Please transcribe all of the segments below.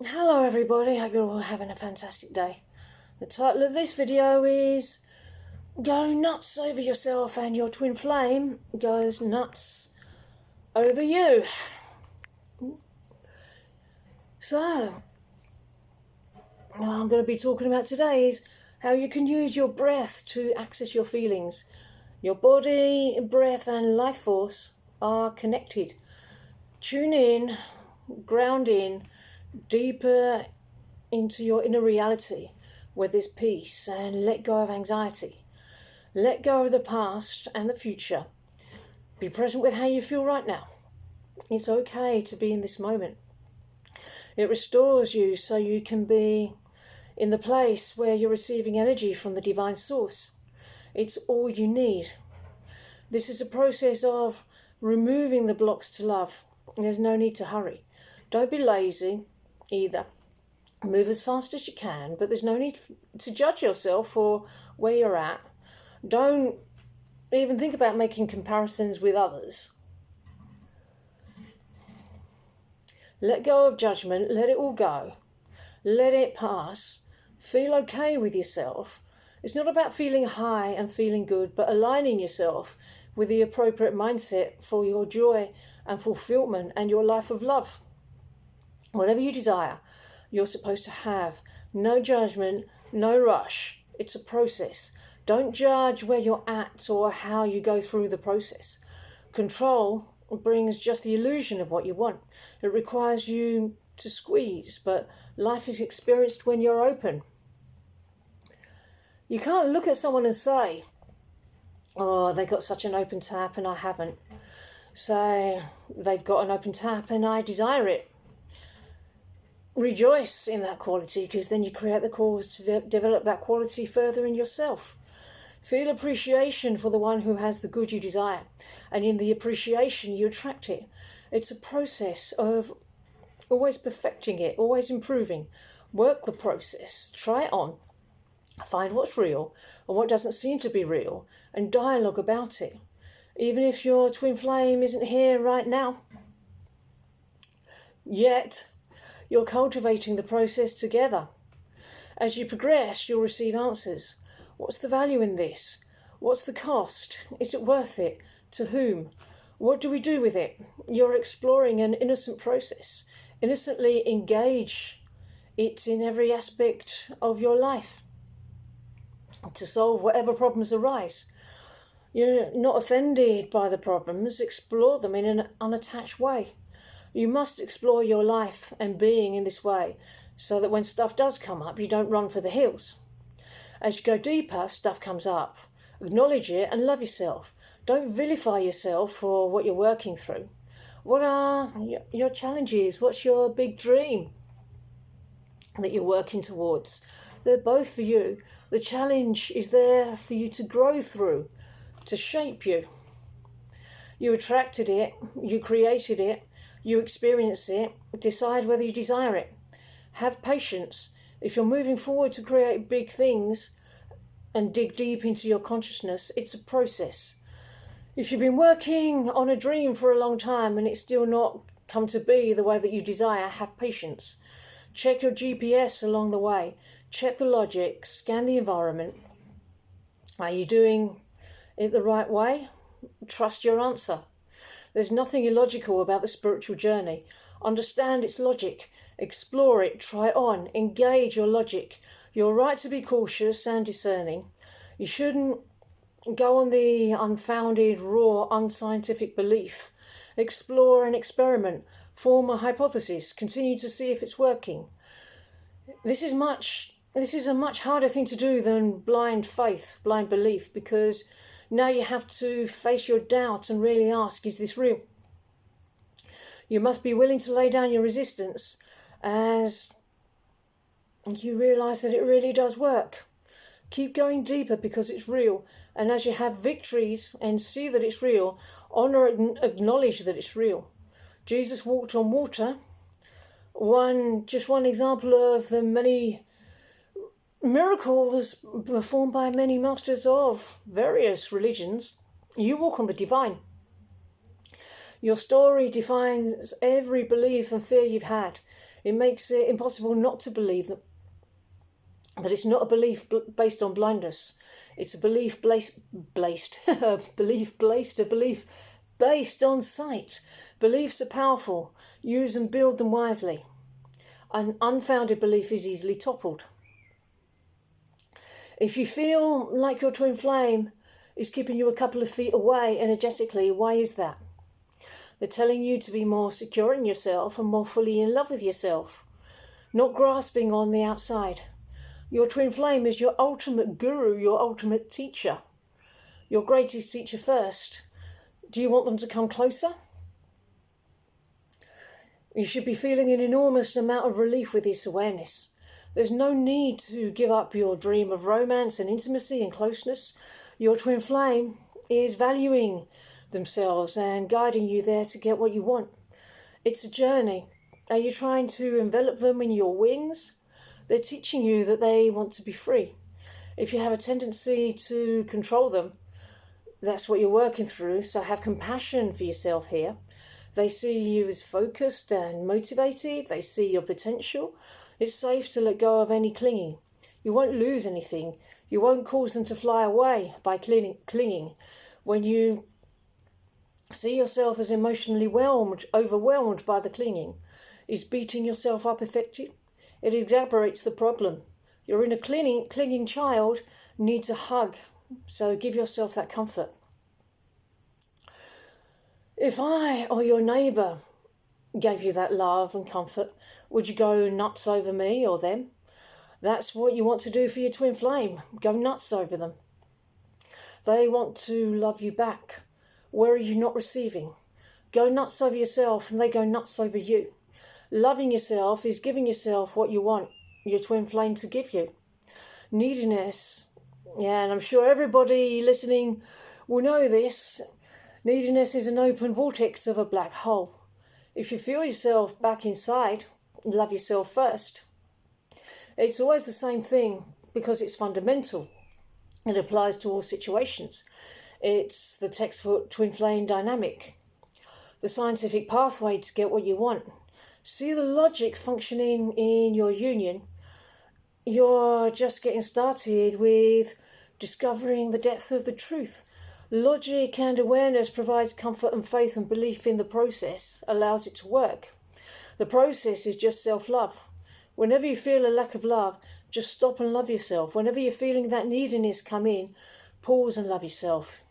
Hello everybody, hope you're all having a fantastic day. The title of this video is Go Nuts Over Yourself and Your Twin Flame Goes Nuts Over You. So, what I'm going to be talking about today is how you can use your breath to access your feelings. Your body, breath and life force are connected. Tune in, ground in, deeper into your inner reality where there's peace, and let go of anxiety. Let go of the past and the future. Be present with how you feel right now. It's okay to be in this moment. It restores you so you can be in the place where you're receiving energy from the divine source. It's all you need. This is a process of removing the blocks to love. There's no need to hurry. Don't be lazy either. Move as fast as you can, but there's no need to judge yourself for where you're at. Don't even think about making comparisons with others. Let go of judgment, let it all go. Let it pass. Feel okay with yourself. It's not about feeling high and feeling good, but aligning yourself with the appropriate mindset for your joy and fulfillment and your life of love. Whatever you desire, you're supposed to have. No judgment, no rush. It's a process. Don't judge where you're at or how you go through the process. Control brings just the illusion of what you want. It requires you to squeeze, but life is experienced when you're open. You can't look at someone and say, oh, they got such an open tap and I haven't. So they've got an open tap and I desire it. Rejoice in that quality, because then you create the cause to develop that quality further in yourself. Feel appreciation for the one who has the good you desire, and in the appreciation you attract it. It's a process of always perfecting it, always improving. Work the process, try it on, find what's real and what doesn't seem to be real, and dialogue about it. Even if your twin flame isn't here right now yet, you're cultivating the process together. As you progress, you'll receive answers. What's the value in this? What's the cost? Is it worth it? To whom? What do we do with it? You're exploring an innocent process. Innocently engage it in every aspect of your life to solve whatever problems arise. You're not offended by the problems. Explore them in an unattached way. You must explore your life and being in this way so that when stuff does come up, you don't run for the hills. As you go deeper, stuff comes up. Acknowledge it and love yourself. Don't vilify yourself for what you're working through. What are your challenges? What's your big dream that you're working towards? They're both for you. The challenge is there for you to grow through, to shape you. You attracted it, you created it, you experience it, decide whether you desire it. Have patience. If you're moving forward to create big things and dig deep into your consciousness, it's a process. If you've been working on a dream for a long time and it's still not come to be the way that you desire, have patience. Check your GPS along the way. Check the logic. Scan the environment. Are you doing it the right way? Trust your answer. There's nothing illogical about the spiritual journey. Understand its logic. Explore it. Try it on. Engage your logic. You're right to be cautious and discerning. You shouldn't go on the unfounded, raw, unscientific belief. Explore and experiment. Form a hypothesis. Continue to see if it's working. This is a much harder thing to do than blind faith, blind belief, because now you have to face your doubt and really ask, is this real? You must be willing to lay down your resistance as you realise that it really does work. Keep going deeper because it's real. And as you have victories and see that it's real, honour and acknowledge that it's real. Jesus walked on water. Just one example of the many miracles performed by many masters of various religions. You walk on the divine. Your story defines every belief and fear you've had. It makes it impossible not to believe them. But it's not a belief based on blindness. It's a belief based on sight. Beliefs are powerful. Use and build them wisely. An unfounded belief is easily toppled. If you feel like your twin flame is keeping you a couple of feet away energetically, why is that? They're telling you to be more secure in yourself and more fully in love with yourself, not grasping on the outside. Your twin flame is your ultimate guru, your ultimate teacher, your greatest teacher first. Do you want them to come closer? You should be feeling an enormous amount of relief with this awareness. There's no need to give up your dream of romance and intimacy and closeness. Your twin flame is valuing themselves and guiding you there to get what you want. It's a journey. Are you trying to envelop them in your wings? They're teaching you that they want to be free. If you have a tendency to control them, that's what you're working through, so have compassion for yourself here. They see you as focused and motivated. They see your potential. It's safe to let go of any clinging. You won't lose anything. You won't cause them to fly away by clinging. When you see yourself as emotionally overwhelmed by the clinging, is beating yourself up effective? It exacerbates the problem. Your inner clinging child needs a hug, so give yourself that comfort. If I or your neighbour gave you that love and comfort, would you go nuts over me or them? That's what you want to do for your twin flame. Go nuts over them. They want to love you back. Where are you not receiving? Go nuts over yourself and they go nuts over you. Loving yourself is giving yourself what you want your twin flame to give you. Neediness, and I'm sure everybody listening will know this, neediness is an open vortex of a black hole. If you feel yourself back inside, love yourself first. It's always the same thing because it's fundamental. It applies to all situations. It's the textbook twin flame dynamic, the scientific pathway to get what you want. See the logic functioning in your union. You're just getting started with discovering the depth of the truth. Logic and awareness provides comfort and faith, and belief in the process allows it to work. The process is just self-love. Whenever you feel a lack of love, just stop and love yourself. Whenever you're feeling that neediness come in, pause and love yourself.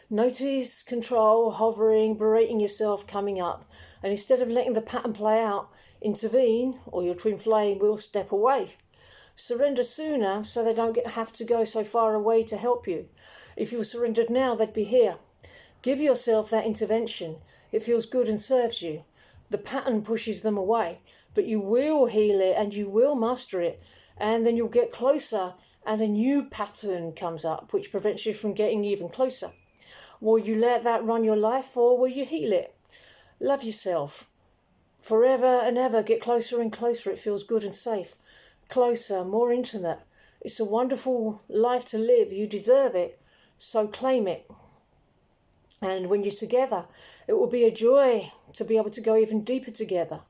Notice control, hovering, berating yourself coming up. And instead of letting the pattern play out, intervene or your twin flame will step away. Surrender sooner so they don't have to go so far away to help you. If you surrendered now, they'd be here. Give yourself that intervention. It feels good and serves you. The pattern pushes them away, but you will heal it and you will master it. And then you'll get closer and a new pattern comes up, which prevents you from getting even closer. Will you let that run your life or will you heal it? Love yourself. Forever and ever, get closer and closer. It feels good and safe. Closer, more intimate. It's a wonderful life to live. You deserve it. So claim it. And when you're together, it will be a joy to be able to go even deeper together.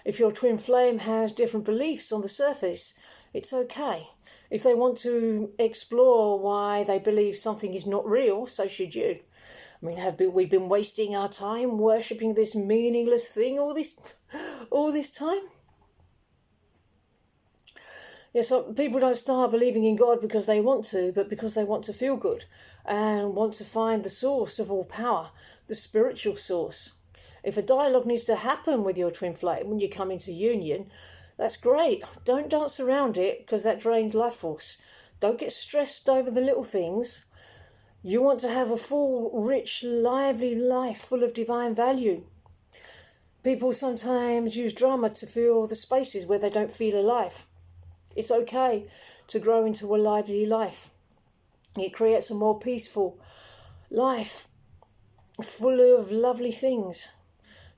If your twin flame has different beliefs on the surface, it's okay. If they want to explore why they believe something is not real, so should you. I mean, we've been wasting our time worshipping this meaningless thing all this time? Yeah, so people don't start believing in God because they want to, but because they want to feel good and want to find the source of all power, the spiritual source. If a dialogue needs to happen with your twin flame when you come into union, that's great. Don't dance around it because that drains life force. Don't get stressed over the little things. You want to have a full, rich, lively life full of divine value. People sometimes use drama to fill the spaces where they don't feel alive. It's okay to grow into a lively life. It creates a more peaceful life full of lovely things.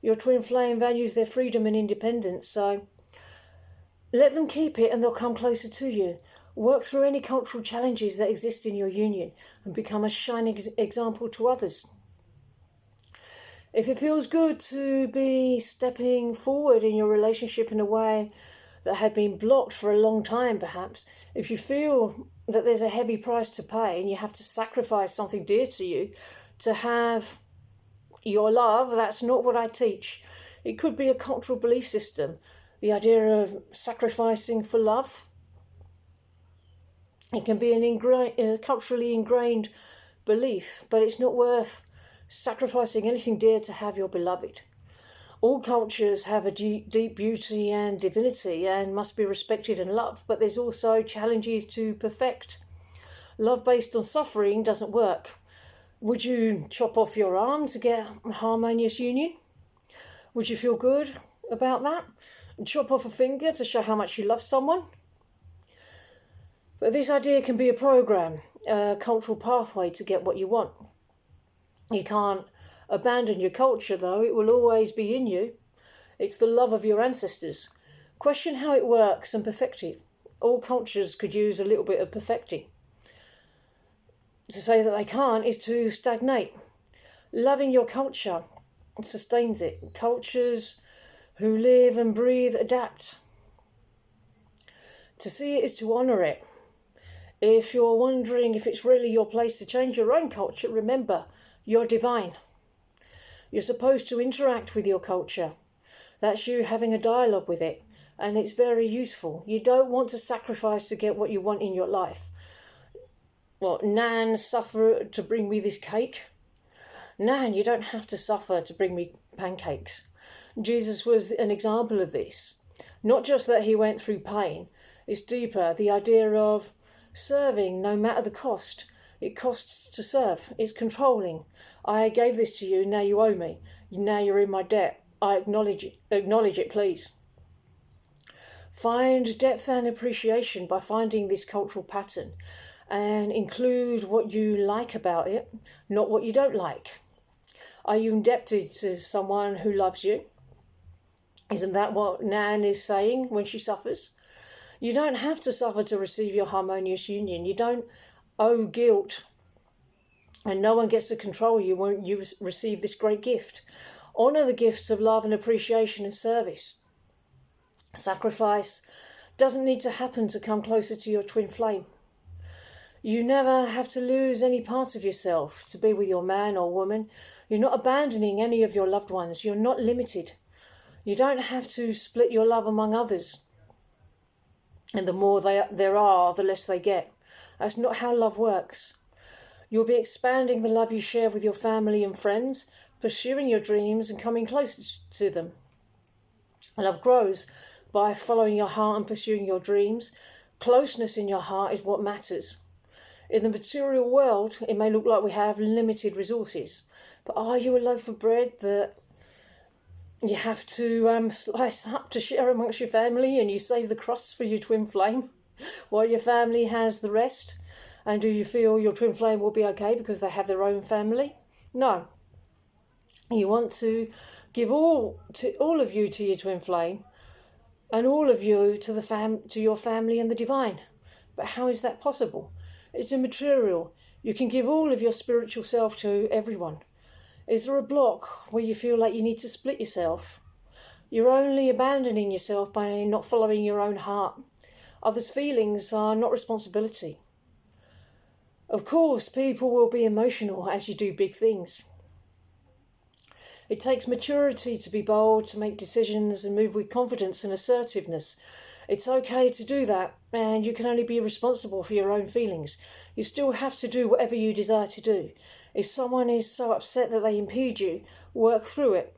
Your twin flame values their freedom and independence, so let them keep it and they'll come closer to you. Work through any cultural challenges that exist in your union and become a shining example to others. If it feels good to be stepping forward in your relationship in a way that had been blocked for a long time, perhaps, if you feel that there's a heavy price to pay and you have to sacrifice something dear to you to have your love, that's not what I teach. It could be a cultural belief system, the idea of sacrificing for love. It can be an culturally ingrained belief, but it's not worth sacrificing anything dear to have your beloved. All cultures have a deep beauty and divinity and must be respected and loved, but there's also challenges to perfect. Love based on suffering doesn't work. Would you chop off your arm to get a harmonious union? Would you feel good about that? And chop off a finger to show how much you love someone? But this idea can be a program, a cultural pathway to get what you want. You can't abandon your culture, though. It will always be in you. It's the love of your ancestors. Question how it works and perfect it. All cultures could use a little bit of perfecting. To say that they can't is to stagnate. Loving your culture sustains it. Cultures who live and breathe adapt. To see it is to honour it. If you're wondering if it's really your place to change your own culture, remember, you're divine. You're supposed to interact with your culture. That's you having a dialogue with it, and it's very useful. You don't want to sacrifice to get what you want in your life. Well, Nan suffered to bring me this cake. Nan, you don't have to suffer to bring me pancakes. Jesus was an example of this. Not just that he went through pain. It's deeper, the idea of serving no matter the cost. It costs to serve. It's controlling. I gave this to you, now you owe me. Now you're in my debt. I acknowledge it. Acknowledge it, please. Find depth and appreciation by finding this cultural pattern and include what you like about it, not what you don't like. Are you indebted to someone who loves you? Isn't that what Nan is saying when she suffers? You don't have to suffer to receive your harmonious union. You don't owe guilt, and no one gets to control you when you receive this great gift. Honour the gifts of love and appreciation and service. Sacrifice doesn't need to happen to come closer to your twin flame. You never have to lose any part of yourself to be with your man or woman. You're not abandoning any of your loved ones. You're not limited. You don't have to split your love among others. And the more there are, the less they get. That's not how love works. You'll be expanding the love you share with your family and friends, pursuing your dreams and coming closer to them. Love grows by following your heart and pursuing your dreams. Closeness in your heart is what matters. In the material world, it may look like we have limited resources, but are you a loaf of bread that you have to slice up to share amongst your family, and you save the crusts for your twin flame while your family has the rest? And do you feel your twin flame will be okay because they have their own family? No. You want to give all of you to your twin flame, and all of you to your family and the divine. But how is that possible? It's immaterial. You can give all of your spiritual self to everyone. Is there a block where you feel like you need to split yourself? You're only abandoning yourself by not following your own heart. Others' feelings are not responsibility. Of course, people will be emotional as you do big things. It takes maturity to be bold, to make decisions and move with confidence and assertiveness. It's okay to do that, and you can only be responsible for your own feelings. You still have to do whatever you desire to do. If someone is so upset that they impede you, work through it.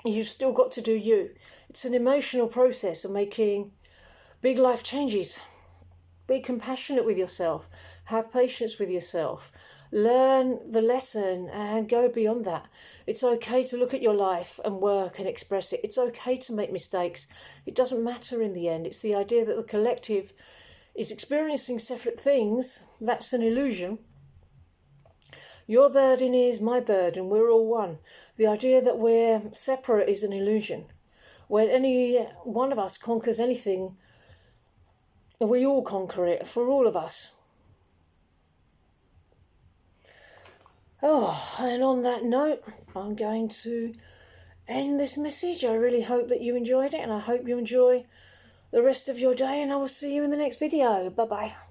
You've still got to do you. It's an emotional process of making big life changes. Be compassionate with yourself. Have patience with yourself. Learn the lesson and go beyond that. It's okay to look at your life and work and express it. It's okay to make mistakes. It doesn't matter in the end. It's the idea that the collective is experiencing separate things. That's an illusion. Your burden is my burden. We're all one. The idea that we're separate is an illusion. When any one of us conquers anything, we all conquer it, for all of us. Oh, and on that note, I'm going to end this message. I really hope that you enjoyed it, and I hope you enjoy the rest of your day, and I will see you in the next video. Bye bye.